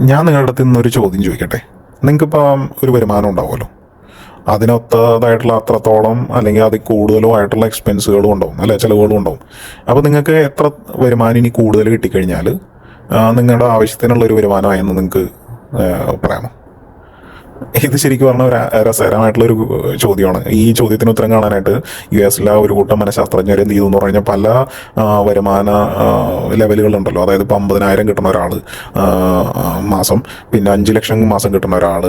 ഞാൻ നിങ്ങളുടെ അടുത്ത് നിന്നൊരു ചോദ്യം ചോദിക്കട്ടെ. നിങ്ങൾക്കിപ്പം ഒരു വരുമാനം ഉണ്ടാവുമല്ലോ, അതിനൊത്തതായിട്ടുള്ള അത്രത്തോളം അല്ലെങ്കിൽ അതിൽ കൂടുതലും ആയിട്ടുള്ള എക്സ്പെൻസുകളും ഉണ്ടാവും, അല്ലെ, ചിലവുകളും ഉണ്ടാവും. അപ്പോൾ നിങ്ങൾക്ക് എത്ര വരുമാനം ഇനി കൂടുതൽ കിട്ടിക്കഴിഞ്ഞാൽ നിങ്ങളുടെ ആവശ്യത്തിനുള്ള ഒരു വരുമാനമായെന്ന് നിങ്ങൾക്ക് പറയാമോ? ഇത് ശരിക്കും പറഞ്ഞ ഒരു രസകരമായിട്ടുള്ളൊരു ചോദ്യമാണ്. ഈ ചോദ്യത്തിന് ഉത്തരം കാണാനായിട്ട് US-ലെ ഒരു കൂട്ടം മനഃശാസ്ത്രജ്ഞർ എന്ത് ചെയ്തു എന്ന് പറഞ്ഞു കഴിഞ്ഞാൽ പല വരുമാന ലെവലുകളുണ്ടല്ലോ. അതായത് ഇപ്പോൾ 50,000 കിട്ടുന്ന ഒരാൾ മാസം, പിന്നെ 5 ലക്ഷം മാസം കിട്ടുന്ന ഒരാൾ,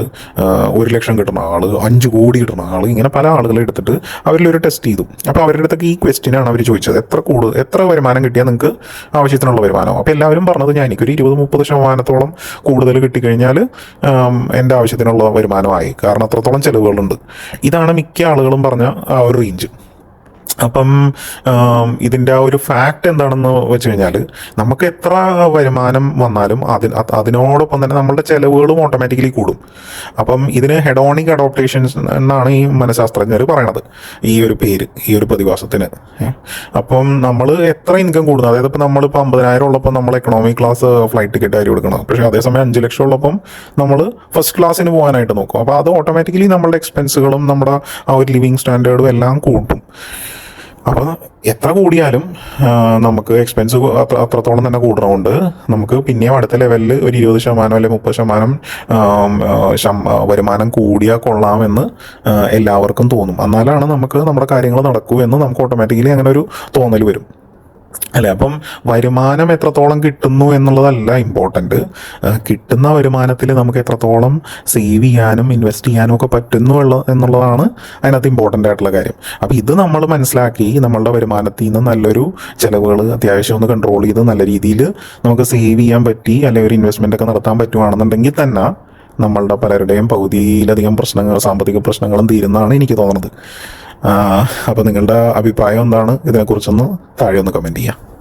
1 ലക്ഷം കിട്ടുന്ന ആൾ, 5 കോടി കിട്ടുന്ന ആൾ, ഇങ്ങനെ പല ആളുകളെ എടുത്തിട്ട് അവരിലൊരു ടെസ്റ്റ് ചെയ്തു. അപ്പോൾ അവരുടെ അടുത്തൊക്കെ ഈ ക്വസ്റ്റ്യനാണ് അവർ ചോദിച്ചത്, എത്ര വരുമാനം കിട്ടിയാൽ നിങ്ങൾക്ക് ആവശ്യത്തിനുള്ള വരുമാനം. അപ്പോൾ എല്ലാവരും പറഞ്ഞത് ഞാൻ എനിക്കൊരു 20-30% കൂടുതൽ കിട്ടിക്കഴിഞ്ഞാൽ എൻ്റെ ആവശ്യത്തിനുള്ള വരുമാനമായി, കാരണം അത്രത്തോളം ചിലവുകളുണ്ട്. ഇതാണ് മിക്ക ആളുകളും പറഞ്ഞ ആ ഒരു റേഞ്ച്. അപ്പം ഇതിൻ്റെ ആ ഒരു ഫാക്റ്റ് എന്താണെന്ന് വെച്ച് കഴിഞ്ഞാൽ, നമുക്ക് എത്ര വരുമാനം വന്നാലും അതിനോടൊപ്പം തന്നെ നമ്മളുടെ ചിലവുകളും ഓട്ടോമാറ്റിക്കലി കൂടും. അപ്പം ഇതിന് ഹെഡോണിക് അഡോപ്റ്റേഷൻസ് എന്നാണ് ഈ മനഃശാസ്ത്രജ്ഞർ പറയണത്, ഈ ഒരു പേര്, ഈ ഒരു പ്രതിഭാസത്തിന്. അപ്പം നമ്മൾ എത്ര ഇൻകം കൂടുന്നു, അതായത് ഇപ്പം നമ്മളിപ്പോൾ 50,000 ഉള്ളപ്പോൾ നമ്മൾ എക്കണോമിക് ക്ലാസ് ഫ്ലൈറ്റ് ടിക്കറ്റ് ആയി കൊടുക്കണം, പക്ഷേ അതേസമയം 5 ലക്ഷം ഉള്ളപ്പം നമ്മൾ ഫസ്റ്റ് ക്ലാസ്സിന് പോകാനായിട്ട് നോക്കും. അപ്പോൾ അത് ഓട്ടോമാറ്റിക്കലി നമ്മളുടെ എക്സ്പെൻസുകളും നമ്മുടെ ആ ഒരു ലിവിങ് സ്റ്റാൻഡേർഡും എല്ലാം കൂട്ടും. അപ്പോൾ എത്ര കൂടിയാലും നമുക്ക് എക്സ്പെൻസ് അത്രത്തോളം തന്നെ കൂടുന്നതുകൊണ്ട് നമുക്ക് പിന്നെയും അടുത്ത ലെവലിൽ ഒരു 20% അല്ലെങ്കിൽ 30% വരുമാനം കൂടിയാൽ കൊള്ളാമെന്ന് എല്ലാവർക്കും തോന്നും. എന്നാലാണ് നമുക്ക് നമ്മുടെ കാര്യങ്ങൾ നടക്കൂ എന്ന് നമുക്ക് ഓട്ടോമാറ്റിക്കലി അങ്ങനെ ഒരു തോന്നൽ വരും, അല്ലേ? അപ്പം വരുമാനം എത്രത്തോളം കിട്ടുന്നു എന്നുള്ളതല്ല ഇമ്പോർട്ടൻറ്റ്, കിട്ടുന്ന വരുമാനത്തിൽ നമുക്ക് എത്രത്തോളം സേവ് ചെയ്യാനും ഇൻവെസ്റ്റ് ചെയ്യാനും ഒക്കെ പറ്റുന്നു എന്നുള്ളതാണ് അതിനകത്ത് ഇമ്പോർട്ടൻ്റ് ആയിട്ടുള്ള കാര്യം. അപ്പോൾ ഇത് നമ്മൾ മനസ്സിലാക്കി നമ്മളുടെ വരുമാനത്തിൽ നിന്ന് നല്ലൊരു ചിലവുകൾ അത്യാവശ്യം ഒന്ന് കൺട്രോൾ ചെയ്ത് നല്ല രീതിയിൽ നമുക്ക് സേവ് ചെയ്യാൻ പറ്റി, അല്ലെങ്കിൽ ഒരു ഇൻവെസ്റ്റ്മെൻ്റ് ഒക്കെ നടത്താൻ പറ്റുവാണെന്നുണ്ടെങ്കിൽ തന്നെ നമ്മളുടെ പലരുടെയും പകുതിയിലധികം സാമ്പത്തിക പ്രശ്നങ്ങളും തീരുന്നതാണ് എനിക്ക് തോന്നുന്നത്. അപ്പോൾ നിങ്ങളുടെ അഭിപ്രായം എന്താണ് ഇതിനെക്കുറിച്ചൊന്ന് താഴെ ഒന്ന് കമൻറ്റ് ചെയ്യുക.